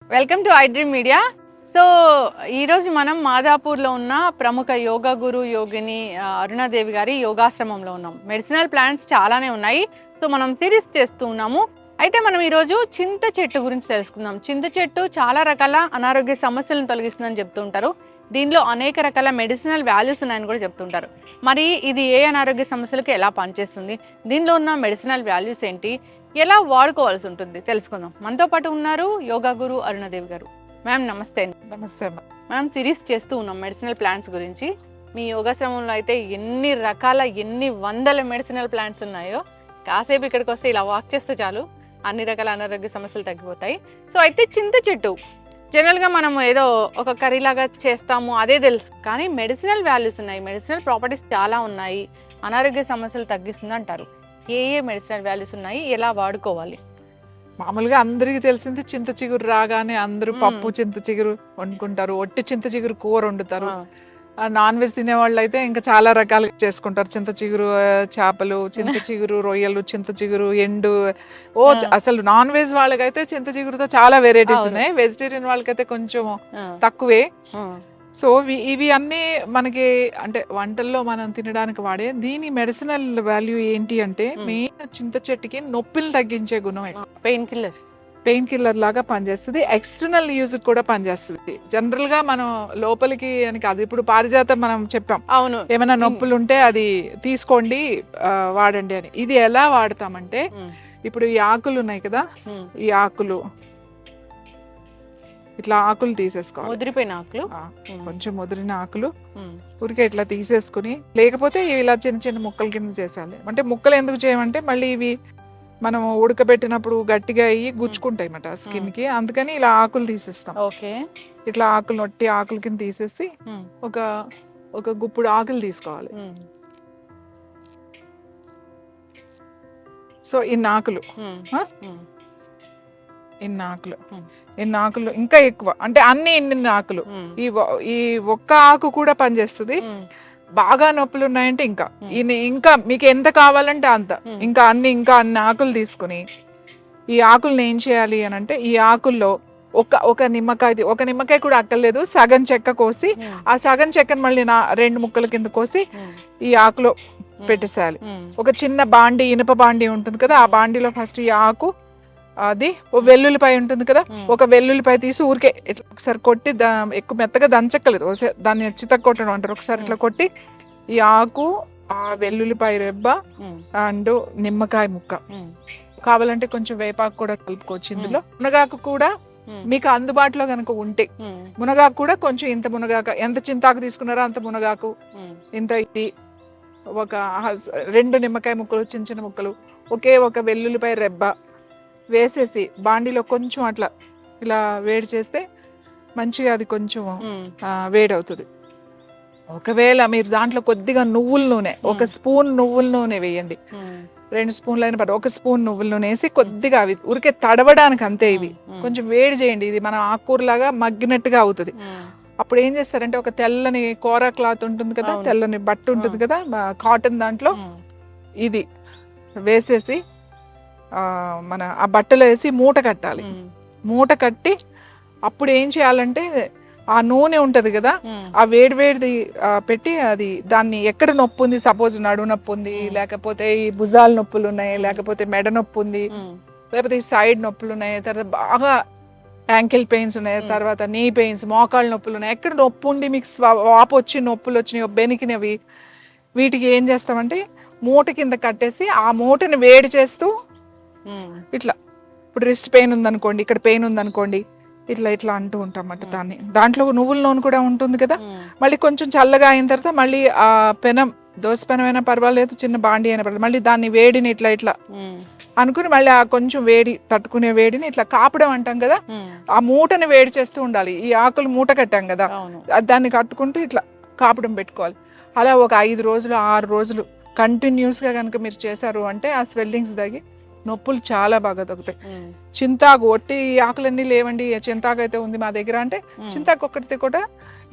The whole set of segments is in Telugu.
Welcome to iDream media. So ఈరోజు మనం మాదాపూర్లో ఉన్న ప్రముఖ యోగా గురు యోగిని అరుణాదేవి గారి యోగాశ్రమంలో ఉన్నాం. మెడిసినల్ ప్లాంట్స్ చాలానే ఉన్నాయి. సో మనం సిరీస్ చేస్తూ ఉన్నాము. అయితే మనం ఈరోజు చింత చెట్టు గురించి తెలుసుకుందాం. చింత చెట్టు చాలా రకాల అనారోగ్య సమస్యలను తొలగిస్తుందని చెప్తూ ఉంటారు. దీనిలో అనేక రకాల మెడిసినల్ వాల్యూస్ ఉన్నాయని కూడా చెప్తుంటారు. మరి ఇది ఏ అనారోగ్య సమస్యలకు ఎలా పనిచేస్తుంది, దీనిలో ఉన్న మెడిసినల్ వాల్యూస్ ఏంటి, ఎలా వాడుకోవాల్సి ఉంటుంది తెలుసుకుందాం. మనతో పాటు ఉన్నారు యోగా గురు అరుణాదేవి గారు. మ్యామ్ నమస్తే. నమస్తే మ్యామ్, సిరీస్ చేస్తూ ఉన్నాం మెడిసినల్ ప్లాంట్స్ గురించి. మీ యోగాశ్రమంలో అయితే ఎన్ని వందల మెడిసినల్ ప్లాంట్స్ ఉన్నాయో, కాసేపు ఇక్కడికి వస్తే ఇలా వాక్ చేస్తే చాలు అన్ని రకాల అనారోగ్య సమస్యలు తగ్గిపోతాయి. సో అయితే చింత చెట్టు జనరల్గా మనం ఏదో ఒక కర్రీ లాగా చేస్తాము అదే తెలుసు, కానీ మెడిసినల్ వాల్యూస్ ఉన్నాయి, మెడిసినల్ ప్రాపర్టీస్ చాలా ఉన్నాయి, అనారోగ్య సమస్యలు తగ్గిస్తుంది అంటారు. ఏ మెడిసినల్ వాల్యూస్ ఉన్నాయి, ఎలా వాడుకోవాలి? మామూలుగా అందరికి తెలిసింది చింత చిగురు రాగానే అందరూ పప్పు చింత చిగురు వండుకుంటారు, ఒట్టి చింత చిగురు కూర వండుతారు. నాన్ వెజ్ తినే వాళ్ళు అయితే ఇంకా చాలా రకాలుగా చేసుకుంటారు. చింత చిగురు చేపలు, చింత చిగురు రొయ్యలు, చింత చిగురు ఎండు. అసలు నాన్ వెజ్ వాళ్ళకైతే చింత చిగురుతో చాలా వెరైటీస్ ఉన్నాయి. వెజిటేరియన్ వాళ్ళకైతే కొంచెం తక్కువే. సో ఇవి అన్నీ మనకి అంటే వంటల్లో మనం తినడానికి వాడే. దీని మెడిసినల్ వాల్యూ ఏంటి అంటే మెయిన్ చింత చెట్టుకి నొప్పిని తగ్గించే గుణం ఎక్కువ. పెయిన్ కిల్లర్ లాగా పనిచేస్తుంది. ఎక్స్టర్నల్ యూజ్ కూడా పనిచేస్తుంది. జనరల్ గా మనం లోపలికి అని కాదు. ఇప్పుడు పారిజాతం మనం చెప్పాం, అవును, ఏమైనా నొప్పులు ఉంటే అది తీసుకోండి వాడండి అని. ఇది ఎలా వాడతామంటే, ఇప్పుడు ఈ ఆకులు ఉన్నాయి కదా, ఈ ఆకులు ఇట్లా ఆకులు తీసేసుకోవాలి. ముదిరిపోయిన ఆకులు, కొంచెం ముదిరిన ఆకులు ఊరికే ఇట్లా తీసేసుకుని, లేకపోతే ఇలా చిన్న చిన్న ముక్కల కింద చేసాలి. అంటే ముక్కలు ఎందుకు చేయమంటే మళ్ళీ ఇవి మనం ఉడకబెట్టినప్పుడు గట్టిగా అయ్యి గుచ్చుకుంటాయి అన్నమాట స్కిన్ కి. అందుకని ఇలా ఆకులు తీసేస్తాం. ఇట్లా ఆకులు నొట్టి ఆకుల కింద తీసేసి ఒక గుప్పుడు ఆకులు తీసుకోవాలి. సో ఇన్ని ఆకులు ఇంకా ఎక్కువ అంటే ఇన్ని ఆకులు. ఈ ఒక్క ఆకు కూడా పనిచేస్తుంది. బాగా నొప్పులు ఉన్నాయంటే ఇంకా మీకు ఎంత కావాలంటే అంత, ఇంకా అన్ని ఆకులు తీసుకుని ఈ ఆకుల్ని ఏం చేయాలి అని అంటే, ఈ ఆకుల్లో ఒక నిమ్మకాయ కూడా అక్కర్లేదు, సగం చెక్క కోసి ఆ సగం చెక్కను మళ్ళీ 2 ముక్కల కింద కోసి ఈ ఆకులో పెట్టేసేయాలి. ఒక చిన్న బాండి, ఇనుప బాండి ఉంటుంది కదా, ఆ బాండీలో ఫస్ట్ ఈ ఆకు, అది వెల్లుల్లిపాయ ఉంటుంది కదా, ఒక వెల్లుల్లిపాయ తీసి ఊరికే ఒకసారి కొట్టి, ఎక్కువ మెత్తగా దంచక్కలేదు, దాన్ని చితక కొట్టడం అంటారు. ఒకసారి ఇట్లా కొట్టి ఈ ఆకు, ఆ వెల్లుల్లిపాయ రెబ్బ అండ్ నిమ్మకాయ ముక్క, కావాలంటే కొంచెం వేపాకు కూడా కలుపుకోవచ్చు ఇందులో. మునగాకు కూడా మీకు అందుబాటులో కనుక ఉంటే, మునగాకు కూడా కొంచెం ఇంత మునగాకు, ఎంత చింతాకు తీసుకున్నారో అంత మునగాకు, ఇంత ఇది, ఒక 2 నిమ్మకాయ ముక్కలు, చిన్న చిన్న ముక్కలు, ఒక వెల్లుల్లిపాయ రెబ్బ వేసేసి బాండీలో కొంచెం అట్లా ఇలా వేడి చేస్తే మంచిగా అది కొంచెం వేడి అవుతుంది. ఒకవేళ మీరు దాంట్లో కొద్దిగా నువ్వుల నూనె, 1 స్పూన్ నువ్వుల నూనె వేయండి, 2 స్పూన్లు అయిన పట్టు, 1 స్పూన్ నువ్వుల నూనె వేసి కొద్దిగా అవి ఊరికే తడవడానికి అంతే, ఇవి కొంచెం వేడి చేయండి. ఇది మనం ఆకుకూరలాగా మగ్గినట్టుగా అవుతుంది. అప్పుడు ఏం చేస్తారంటే, ఒక తెల్లని కూర క్లాత్ ఉంటుంది కదా, తెల్లని బట్ట ఉంటుంది కదా కాటన్, దాంట్లో ఇది వేసేసి మన ఆ బట్టలో వేసి మూట కట్టాలి. మూట కట్టి అప్పుడు ఏం చేయాలంటే, ఆ నూనె ఉంటది కదా, ఆ వేడిది పెట్టి దాన్ని ఎక్కడ నొప్పి ఉంది, సపోజ్ నడు నొప్పి ఉంది, లేకపోతే ఈ భుజాల నొప్పులు ఉన్నాయి, లేకపోతే మెడ నొప్పి ఉంది, లేకపోతే ఈ సైడ్ నొప్పులు ఉన్నాయి, తర్వాత బాగా యాంకిల్ పెయిన్స్ ఉన్నాయి, తర్వాత నీ పెయిన్స్, మోకాళ్ళ నొప్పులు ఉన్నాయి, ఎక్కడ నొప్పి ఉండి మీకు వాపు వచ్చి నొప్పులు వచ్చినాయి, బెనికినవి, వీటికి ఏం చేస్తామంటే మూట కింద కట్టేసి ఆ మూటని వేడి చేస్తూ ఇట్లా, ఇప్పుడు రిస్ట్ పెయిన్ ఉందనుకోండి, ఇక్కడ పెయిన్ ఉందనుకోండి, ఇట్లా అంటూ ఉంటాం అన్నమాట. దాంట్లో నువ్వుల నూనె కూడా ఉంటుంది కదా. మళ్ళీ కొంచెం చల్లగా అయిన తర్వాత మళ్ళీ ఆ పెనం, దోశ పెనం అయినా పర్వాలేదు, చిన్న బాండి అయినా పర్వాలేదు, మళ్ళీ దాన్ని వేడిని ఇట్లా అనుకుని మళ్ళీ ఆ కొంచెం వేడి తట్టుకునే వేడిని ఇట్లా కాపడం అంటాం కదా, ఆ మూటని వేడి చేస్తూ ఉండాలి. ఈ ఆకులు మూట కట్టాం కదా, దాన్ని కట్టుకుంటూ ఇట్లా కాపడం పెట్టుకోవాలి. అలా ఒక 5 రోజులు 6 రోజులు కంటిన్యూస్ గా కనుక మీరు చేశారు అంటే ఆ స్వెల్లింగ్స్ తగ్గి నొప్పులు చాలా బాగా తగ్గుతాయి. చింతాకు, ఒట్టి ఆకులన్నీ లేవండి, చింతాకు అయితే ఉంది మా దగ్గర అంటే చింతాకు ఒక్కటితే కూడా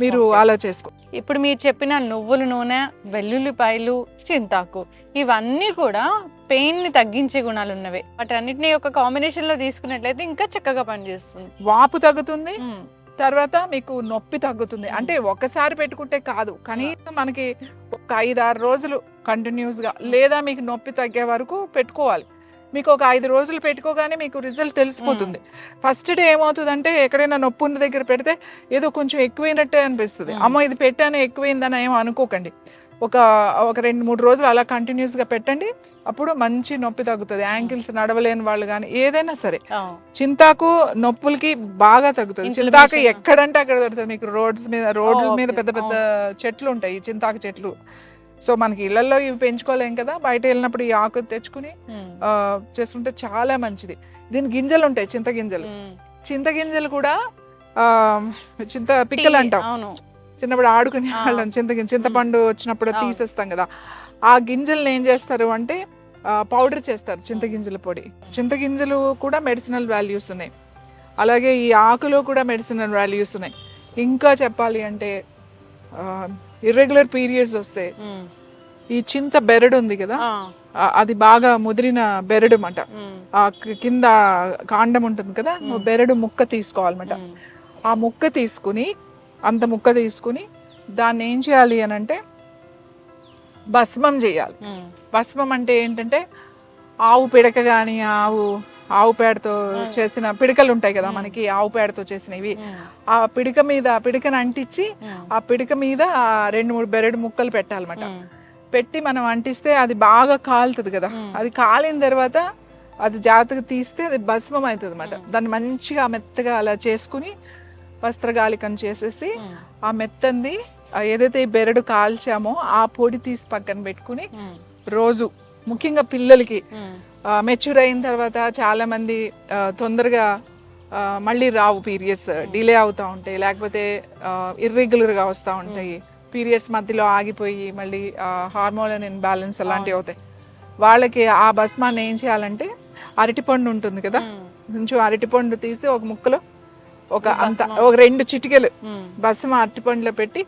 మీరు అలా చేసుకో. ఇప్పుడు మీరు చెప్పిన నువ్వుల నూనె, వెల్లుల్లిపాయలు, చింతాకు ఇవన్నీ కూడా పెయిన్ ని తగ్గించే గుణాలు ఉన్నవి. వాటన్నిటిని ఒక కాంబినేషన్ లో తీసుకున్నట్లయితే ఇంకా చక్కగా పనిచేస్తుంది. వాపు తగ్గుతుంది, తర్వాత మీకు నొప్పి తగ్గుతుంది. అంటే ఒక్కసారి పెట్టుకుంటే కాదు, కనీసం మనకి ఒక 5-6 రోజులు కంటిన్యూస్ గా, లేదా మీకు నొప్పి తగ్గే వరకు పెట్టుకోవాలి. మీకు ఒక 5 రోజులు పెట్టుకోగానే మీకు రిజల్ట్ తెలిసిపోతుంది. ఫస్ట్ డే ఏమవుతుందంటే ఎక్కడైనా నొప్పి ఉన్న దగ్గర పెడితే ఏదో కొంచెం ఎక్కువైనట్టే అనిపిస్తుంది. అమ్మో ఇది పెట్టాను ఎక్కువైందని ఏమో అనుకోకండి. ఒక 2-3 రోజులు అలా కంటిన్యూస్గా పెట్టండి, అప్పుడు మంచి నొప్పి తగ్గుతుంది. యాంకిల్స్ నడవలేని వాళ్ళు కానీ ఏదైనా సరే, చింతాకు నొప్పులకి బాగా తగ్గుతుంది. చింతాకు ఎక్కడంటే అక్కడ దొరుకుతుంది. మీకు రోడ్ల మీద పెద్ద పెద్ద చెట్లు ఉంటాయి, చింతాకు చెట్లు. సో మనకి ఇళ్లలో ఇవి పెంచుకోలేం కదా, బయట వెళ్ళినప్పుడు ఈ ఆకు తెచ్చుకుని చేసుకుంటే చాలా మంచిది. దీని గింజలు ఉంటాయి, చింతగింజలు కూడా పిక్కలు అంటాం. చిన్నప్పుడు ఆడుకునే వాళ్ళం, చింతపండు వచ్చినప్పుడు తీసేస్తాం కదా, ఆ గింజలను ఏం చేస్తారు అంటే పౌడర్ చేస్తారు, చింతగింజల పొడి. చింతగింజలు కూడా మెడిసినల్ వాల్యూస్ ఉన్నాయి, అలాగే ఈ ఆకులో కూడా మెడిసినల్ వాల్యూస్ ఉన్నాయి. ఇంకా చెప్పాలి అంటే ఇర్రెగ్యులర్ పీరియడ్స్ వస్తే ఈ చింత బెరడు ఉంది కదా, అది బాగా ముదిరిన బెరడు అన్నమాట. ఆ కింద కాండం ఉంటుంది కదా, బెరడు ముక్క తీసుకోవాలన్నమాట. ఆ ముక్క తీసుకుని దాన్ని ఏం చేయాలి అని అంటే భస్మం చేయాలి. భస్మం అంటే ఏంటంటే ఆవు పిడక కానీ ఆవు పేడతో చేసిన పిడకలు ఉంటాయి కదా మనకి, ఆవు పేడతో చేసినవి, ఆ పిడకను అంటించి ఆ పిడక మీద 2-3 బెరడు ముక్కలు పెట్టాలన్నమాట. పెట్టి మనం అంటిస్తే అది బాగా కాలుతుంది కదా, అది కాలిన తర్వాత అది జాగ్రత్తగా తీస్తే అది భస్మం అవుతుంది అన్నమాట. దాన్ని మంచిగా మెత్తగా అలా చేసుకుని వస్త్రగాళికం చేసేసి ఆ మెత్తంది ఏదైతే ఈ బెరడు కాల్చామో ఆ పొడి తీసి పక్కన పెట్టుకుని రోజు, ముఖ్యంగా పిల్లలకి మెచ్యూర్ అయిన తర్వాత చాలా మంది తొందరగా మళ్ళీ రావు, పీరియడ్స్ డిలే అవుతూ ఉంటాయి, లేకపోతే ఇర్రెగ్యులర్గా వస్తూ ఉంటాయి, పీరియడ్స్ మధ్యలో ఆగిపోయి మళ్ళీ హార్మోన్ ఇన్బ్యాలెన్స్ అలాంటివి అవుతాయి. వాళ్ళకి ఆ భస్మాన్ని ఏం చేయాలంటే అరటిపండు ఉంటుంది కదా, కొంచెం అరటిపండు తీసి ఒక ముక్కలో ఒక 2 చిటికెలు భస్మం అరటిపండులో పెట్టి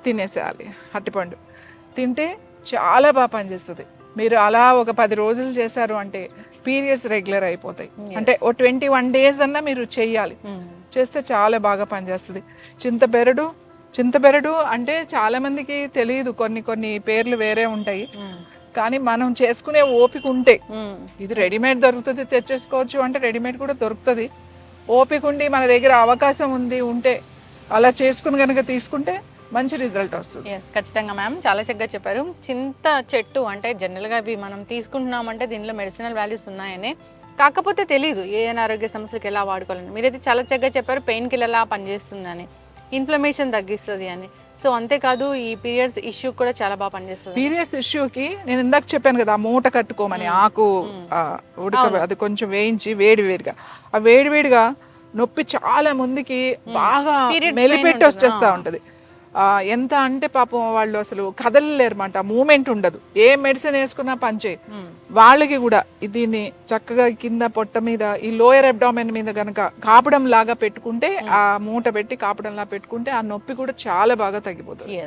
తినేసేయాలి. అరటిపండు తింటే చాలా బాగా పనిచేస్తుంది. మీరు అలా ఒక 10 రోజులు చేశారు అంటే పీరియడ్స్ రెగ్యులర్ అయిపోతాయి. అంటే ఓ 21 days అన్నా మీరు చెయ్యాలి, చేస్తే చాలా బాగా పనిచేస్తుంది. చింతబెరడు అంటే చాలా మందికి తెలియదు, కొన్ని పేర్లు వేరే ఉంటాయి, కానీ మనం చేసుకునే ఓపిక ఉంటే, ఇది రెడీమేడ్ దొరుకుతుంది తెచ్చేసుకోవచ్చు అంటే రెడీమేడ్ కూడా దొరుకుతుంది. ఓపిక ఉండి మన దగ్గర అవకాశం ఉంటే అలా చేసుకుని కనుక తీసుకుంటే మంచి రిజల్ట్ వస్తుంది. ఖచ్చితంగా మ్యామ్, చాలా చక్కగా చెప్పారు. చింత చెట్టు అంటే జనరల్గా ఇవి మనం తీసుకుంటున్నామంటే దీనిలో మెడిసినల్ వాల్యూస్ ఉన్నాయని, కాకపోతే తెలియదు ఏ అనారోగ్య సమస్యలకు ఎలా వాడుకోవాలని. మీరైతే చాలా చక్కగా చెప్పారు, పెయిన్ కిల్లర్ ఎలా పనిచేస్తుందని, ఇన్ఫ్లమేషన్ తగ్గిస్తుంది అని. సో అంతేకాదు ఈ పీరియడ్స్ ఇష్యూ కూడా చాలా బాగా పనిచేస్తుంది. పీరియడ్స్ ఇష్యూకి నేను ఇందాక చెప్పాను కదా, మూట కట్టుకోమని ఆకు అది కొంచెం వేయించి వేడిగా, ఆ వేడిగా నొప్పి చాలా మందికి బాగా మెలిపెట్టి వచ్చేస్తా ఉంటది. ఎంత అంటే పాపం వాళ్ళు అసలు కదలలేరన్నమాట, మూమెంట్ ఉండదు, ఏ మెడిసిన్ వేసుకున్నా పనిచేయి. వాళ్ళకి కూడా దీన్ని చక్కగా కింద పొట్ట మీద ఈ లోయర్ అబ్డామెన్ మీద కనుక కాపడం లాగా పెట్టుకుంటే, ఆ మూట పెట్టి కాపడం లాగా పెట్టుకుంటే ఆ నొప్పి కూడా చాలా బాగా తగ్గిపోతుంది.